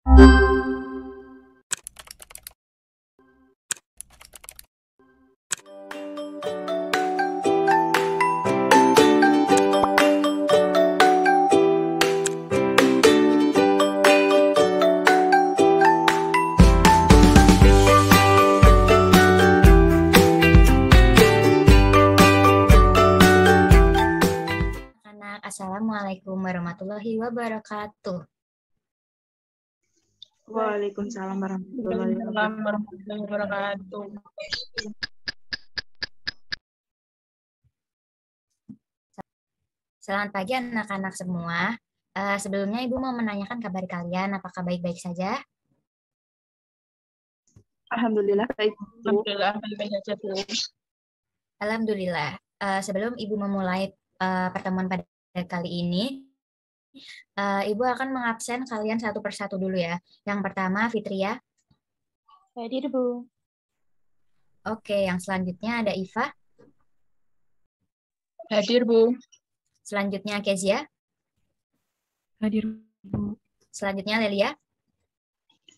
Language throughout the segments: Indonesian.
Assalamualaikum warahmatullahi wabarakatuh. Waalaikumsalam warahmatullahi wabarakatuh. Selamat pagi anak-anak semua. Sebelumnya Ibu mau menanyakan kabar kalian, apakah baik-baik saja? Alhamdulillah baik. Alhamdulillah baik-baik saja, Bu. Alhamdulillah. Sebelum Ibu memulai pertemuan pada kali ini, Ibu akan mengabsen kalian satu persatu dulu ya. Yang pertama Fitria. Hadir, Bu. Oke, yang selanjutnya ada Iva. Hadir, Bu. Selanjutnya Kezia. Hadir, Bu. Selanjutnya Lelia.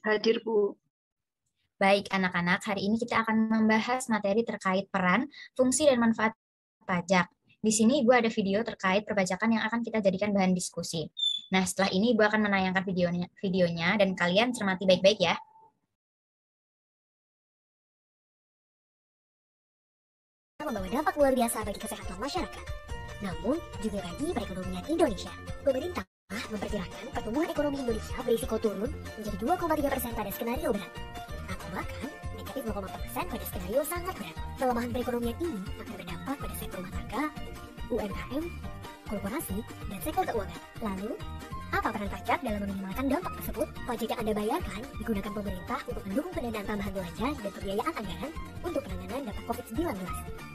Hadir, Bu. Baik, anak-anak, hari ini kita akan membahas materi terkait peran, fungsi, dan manfaat pajak. Di sini Ibu ada video terkait perpajakan yang akan kita jadikan bahan diskusi. Nah, setelah ini Ibu akan menayangkan videonya dan kalian cermati baik-baik ya. Membawa dampak luar biasa bagi kesehatan masyarakat, namun juga bagi perekonomian Indonesia. Pemerintah memperkirakan pertumbuhan ekonomi Indonesia berisiko turun menjadi 2,3% pada skenario berat, atau bahkan negatif 0,4% pada skenario sangat berat. Pelemahan perekonomian ini akan berdampak pada sektor rumah tangga, UMKM, korporasi, dan sektor keuangan. Lalu, apa peran pajak dalam meminimalkan dampak tersebut? Pajak yang Anda bayarkan digunakan pemerintah untuk mendukung pendanaan tambahan belanja dan pembiayaan anggaran untuk penanganan dampak COVID-19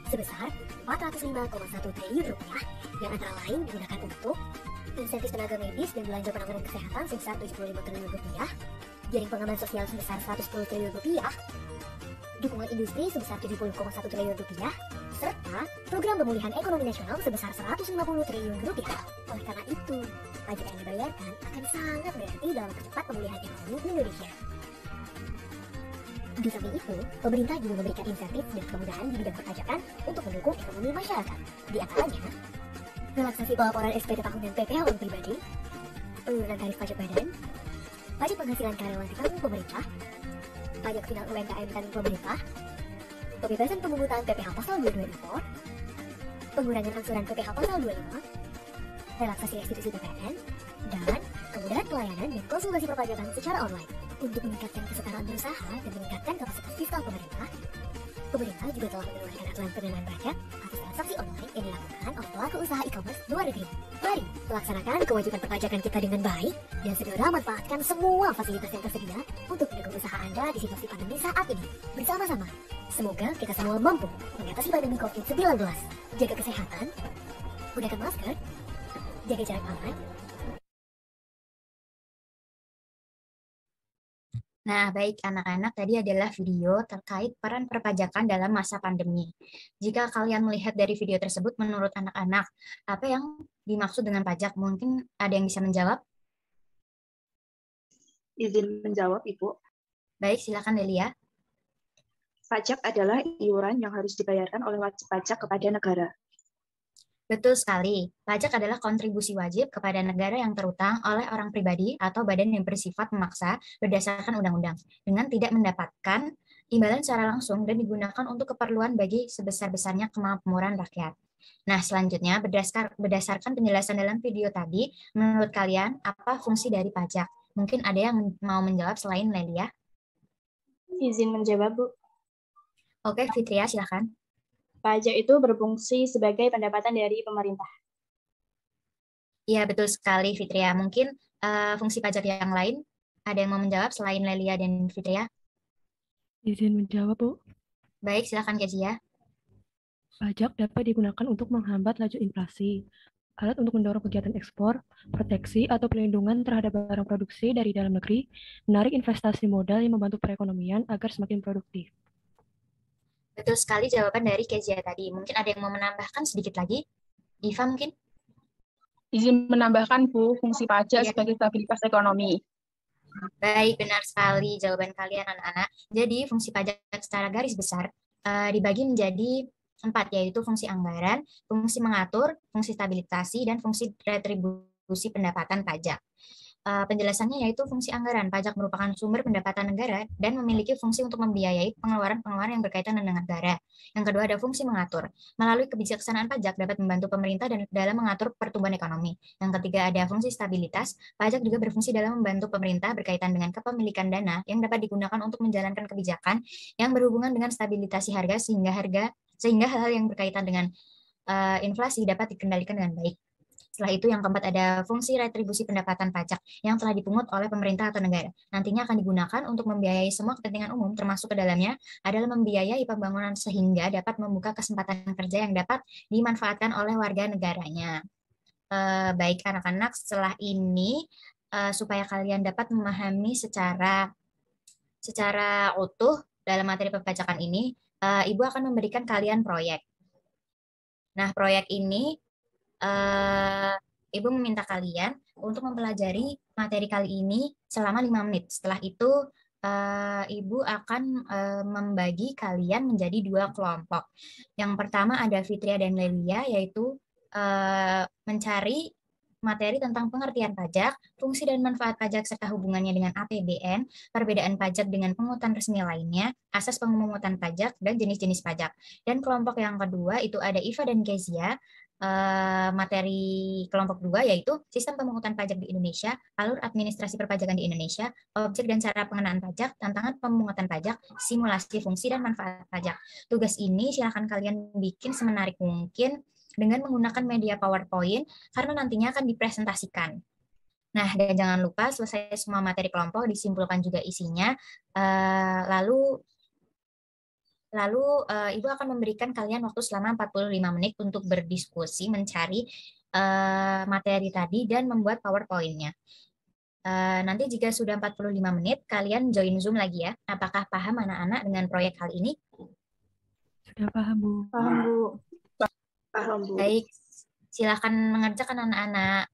sebesar Rp405,1 triliun yang antara lain digunakan untuk insentif tenaga medis dan belanja penanganan kesehatan sebesar Rp75 triliun, jaring pengaman sosial sebesar Rp110 triliun, dukungan industri sebesar Rp70,1 triliun, serta program pemulihan ekonomi nasional sebesar Rp150 triliun. Oleh karena itu, pajak yang dibayarkan akan sangat berarti dalam mempercepat pemulihan ekonomi Indonesia. Di samping itu, pemerintah juga memberikan insentif dan kemudahan di bidang perpajakan untuk mendukung ekonomi masyarakat. Di antaranya, relaksasi pelaporan SPT tahunan PPh orang pribadi, penurunan tarif pajak badan, pajak penghasilan karyawan ditanggung pemerintah, pajak final UMKM ditanggung pemerintah, pembebasan pemungutan PPh pasal 22 impor, pengurangan angsuran PPh pasal 25, relaksasi restitusi PPN, dan kemudahan pelayanan dan konsultasi perpajakan secara online. Untuk meningkatkan kesetaraan berusaha dan meningkatkan kapasitas fiskal pemerintah juga telah mengeluarkan aturan penerimaan pajak atas transaksi online yang dilakukan oleh pelaku usaha e-commerce luar negeri. Mari laksanakan kewajiban perpajakan kita dengan baik dan segera manfaatkan semua fasilitas yang tersedia untuk mendukung usaha Anda di situasi pandemi saat ini. Bersama-sama, semoga kita semua mampu mengatasi pandemi COVID-19. Jaga kesehatan, gunakan masker, jaga jarak aman. Nah, baik anak-anak, tadi adalah video terkait peran perpajakan dalam masa pandemi. Jika kalian melihat dari video tersebut, menurut anak-anak, apa yang dimaksud dengan pajak? Mungkin ada yang bisa menjawab? Izin menjawab, Ibu. Baik, silakan Delia. Pajak adalah iuran yang harus dibayarkan oleh wajib pajak kepada negara. Betul sekali. Pajak adalah kontribusi wajib kepada negara yang terutang oleh orang pribadi atau badan yang bersifat memaksa berdasarkan undang-undang dengan tidak mendapatkan imbalan secara langsung dan digunakan untuk keperluan bagi sebesar-besarnya kemakmuran rakyat. Nah, selanjutnya berdasarkan penjelasan dalam video tadi, menurut kalian apa fungsi dari pajak? Mungkin ada yang mau menjawab selain Lelia? Izin menjawab, Bu. Oke, Fitria, silakan. Pajak itu berfungsi sebagai pendapatan dari pemerintah. Iya, betul sekali, Fitria. Mungkin fungsi pajak yang lain, ada yang mau menjawab selain Lelia dan Fitria? Izin menjawab, Bu. Baik, silakan Kezia. Pajak dapat digunakan untuk menghambat laju inflasi, alat untuk mendorong kegiatan ekspor, proteksi atau pelindungan terhadap barang produksi dari dalam negeri, menarik investasi modal yang membantu perekonomian agar semakin produktif. Betul sekali jawaban dari Kezia tadi. Mungkin ada yang mau menambahkan sedikit lagi? Iva mungkin? Izin menambahkan, Bu, fungsi pajak sebagai stabilitas ekonomi. Baik, benar sekali jawaban kalian anak-anak. Jadi fungsi pajak secara garis besar dibagi menjadi 4, yaitu fungsi anggaran, fungsi mengatur, fungsi stabilisasi, dan fungsi retribusi pendapatan pajak. Penjelasannya yaitu fungsi anggaran. Pajak merupakan sumber pendapatan negara dan memiliki fungsi untuk membiayai pengeluaran-pengeluaran yang berkaitan dengan negara. Yang kedua ada fungsi mengatur. Melalui kebijaksanaan pajak dapat membantu pemerintah dalam mengatur pertumbuhan ekonomi. Yang ketiga ada fungsi stabilitas. Pajak juga berfungsi dalam membantu pemerintah berkaitan dengan kepemilikan dana yang dapat digunakan untuk menjalankan kebijakan yang berhubungan dengan stabilisasi harga sehingga hal-hal yang berkaitan dengan inflasi dapat dikendalikan dengan baik. Setelah itu yang keempat ada fungsi retribusi pendapatan pajak yang telah dipungut oleh pemerintah atau negara. Nantinya akan digunakan untuk membiayai semua kepentingan umum termasuk ke dalamnya adalah membiayai pembangunan sehingga dapat membuka kesempatan kerja yang dapat dimanfaatkan oleh warga negaranya. Baik anak-anak, setelah ini supaya kalian dapat memahami secara utuh dalam materi perpajakan ini, Ibu akan memberikan kalian proyek. Nah, proyek ini Ibu meminta kalian untuk mempelajari materi kali ini selama 5 menit. Setelah itu, Ibu akan membagi kalian menjadi 2 kelompok. Yang pertama ada Fitria dan Lelia, yaitu mencari materi tentang pengertian pajak, fungsi dan manfaat pajak serta hubungannya dengan APBN, perbedaan pajak dengan pungutan resmi lainnya, asas pemungutan pajak, dan jenis-jenis pajak. Dan kelompok yang kedua itu ada Iva dan Kezia, materi kelompok 2 yaitu sistem pemungutan pajak di Indonesia, alur administrasi perpajakan di Indonesia, objek dan cara pengenaan pajak, tantangan pemungutan pajak, simulasi fungsi dan manfaat pajak. Tugas ini silakan kalian bikin semenarik mungkin dengan menggunakan media PowerPoint karena nantinya akan dipresentasikan. Nah, dan jangan lupa selesai semua materi kelompok disimpulkan juga isinya, lalu Ibu akan memberikan kalian waktu selama 45 menit untuk berdiskusi, mencari materi tadi, dan membuat PowerPoint-nya. Nanti jika sudah 45 menit, kalian join Zoom lagi ya. Apakah paham anak-anak dengan proyek kali ini? Sudah paham, Bu. Paham, Bu. Paham, Bu. Baik, silakan mengerjakan anak-anak.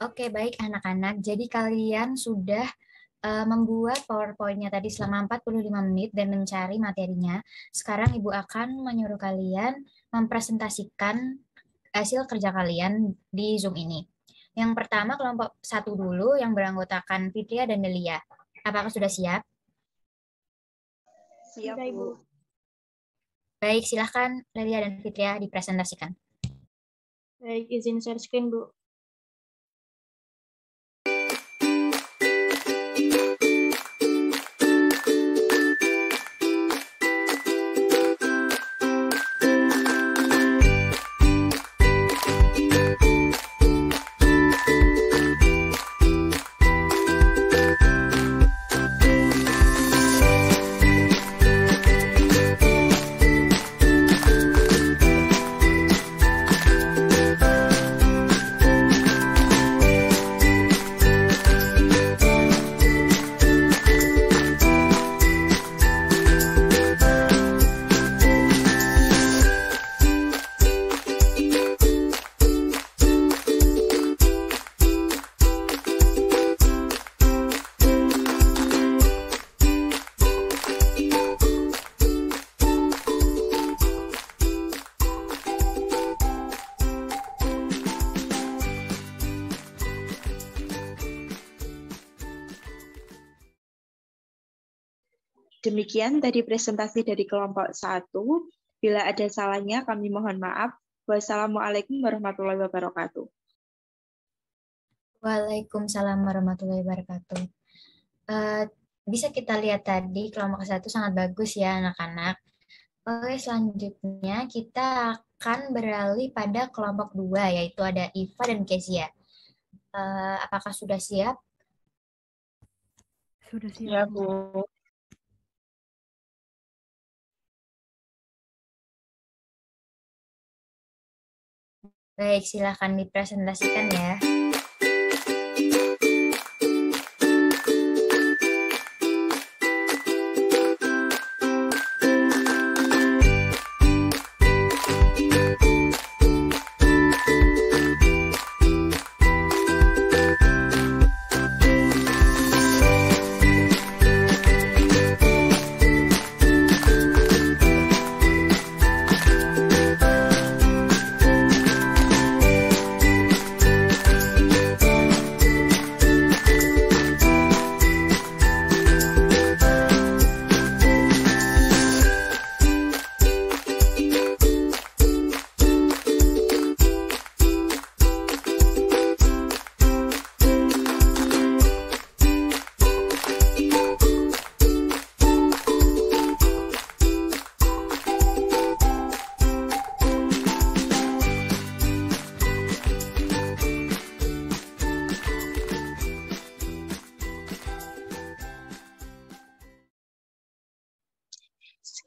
Oke, baik anak-anak. Jadi kalian sudah membuat PowerPoint-nya tadi selama 45 menit dan mencari materinya. Sekarang Ibu akan menyuruh kalian mempresentasikan hasil kerja kalian di Zoom ini. Yang pertama kelompok 1 dulu yang beranggotakan Fitria dan Delia. Apakah sudah siap? Siap, Sudah, Bu. Baik, silahkan Delia dan Fitria dipresentasikan. Baik, izin share screen, Bu. Demikian tadi presentasi dari kelompok 1. Bila ada salahnya, kami mohon maaf. Wassalamualaikum warahmatullahi wabarakatuh. Waalaikumsalam warahmatullahi wabarakatuh. Bisa kita lihat tadi kelompok 1 sangat bagus ya anak-anak. Oke, selanjutnya kita akan beralih pada kelompok 2, yaitu ada Iva dan Kezia. Apakah sudah siap? Sudah siap. Ya, Bu. Baik, silakan dipresentasikan ya.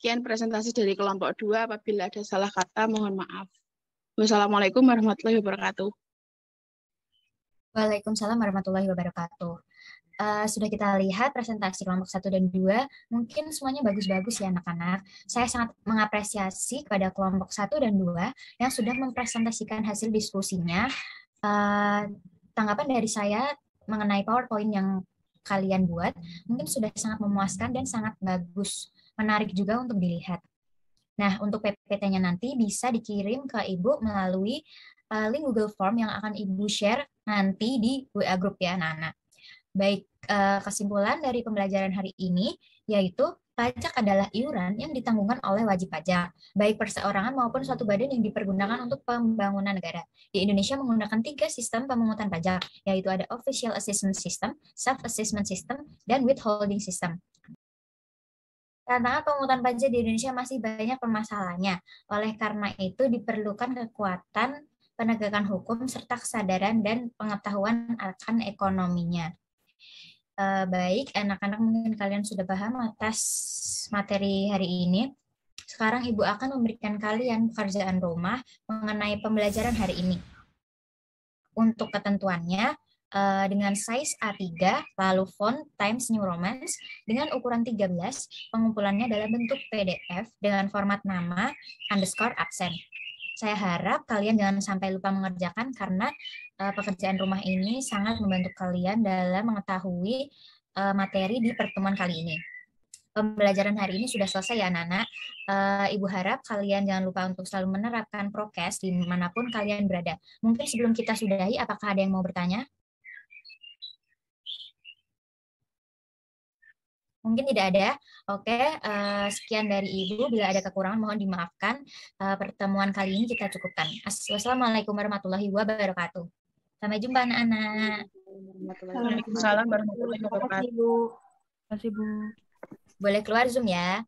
Demikian presentasi dari kelompok 2. Apabila ada salah kata, mohon maaf. Wassalamualaikum warahmatullahi wabarakatuh. Waalaikumsalam warahmatullahi wabarakatuh. Sudah kita lihat presentasi kelompok 1 dan 2, mungkin semuanya bagus-bagus ya anak-anak. Saya sangat mengapresiasi kepada kelompok 1 dan 2 yang sudah mempresentasikan hasil diskusinya. Tanggapan dari saya mengenai PowerPoint yang kalian buat, mungkin sudah sangat memuaskan dan sangat bagus. Menarik juga untuk dilihat. Nah, untuk PPT-nya nanti bisa dikirim ke Ibu melalui link Google Form yang akan Ibu share nanti di WA Group ya, anak-anak. Baik, kesimpulan dari pembelajaran hari ini yaitu pajak adalah iuran yang ditanggungkan oleh wajib pajak, baik perseorangan maupun suatu badan yang dipergunakan untuk pembangunan negara. Di Indonesia menggunakan 3 sistem pemungutan pajak, yaitu ada Official Assessment System, Self-Assessment System, dan Withholding System. Karena pemungutan pajak di Indonesia masih banyak permasalahannya, oleh karena itu diperlukan kekuatan penegakan hukum serta kesadaran dan pengetahuan akan ekonominya. Baik, anak-anak mungkin kalian sudah paham atas materi hari ini. Sekarang Ibu akan memberikan kalian pekerjaan rumah mengenai pembelajaran hari ini. Untuk ketentuannya, dengan size A3, lalu font Times New Roman, dengan ukuran 13, pengumpulannya dalam bentuk PDF dengan format nama _absen. Saya harap kalian jangan sampai lupa mengerjakan karena pekerjaan rumah ini sangat membantu kalian dalam mengetahui materi di pertemuan kali ini. Pembelajaran hari ini sudah selesai ya anak-anak. Ibu harap kalian jangan lupa untuk selalu menerapkan prokes dimanapun kalian berada. Mungkin sebelum kita sudahi, apakah ada yang mau bertanya? Mungkin tidak ada. Oke, sekian dari Ibu. Bila ada kekurangan mohon dimaafkan. Pertemuan kali ini kita cukupkan. Wassalamualaikum warahmatullahi wabarakatuh. Sampai jumpa anak-anak. Waalaikumsalam warahmatullahi wabarakatuh. Terima kasih, Bu. Boleh keluar Zoom ya.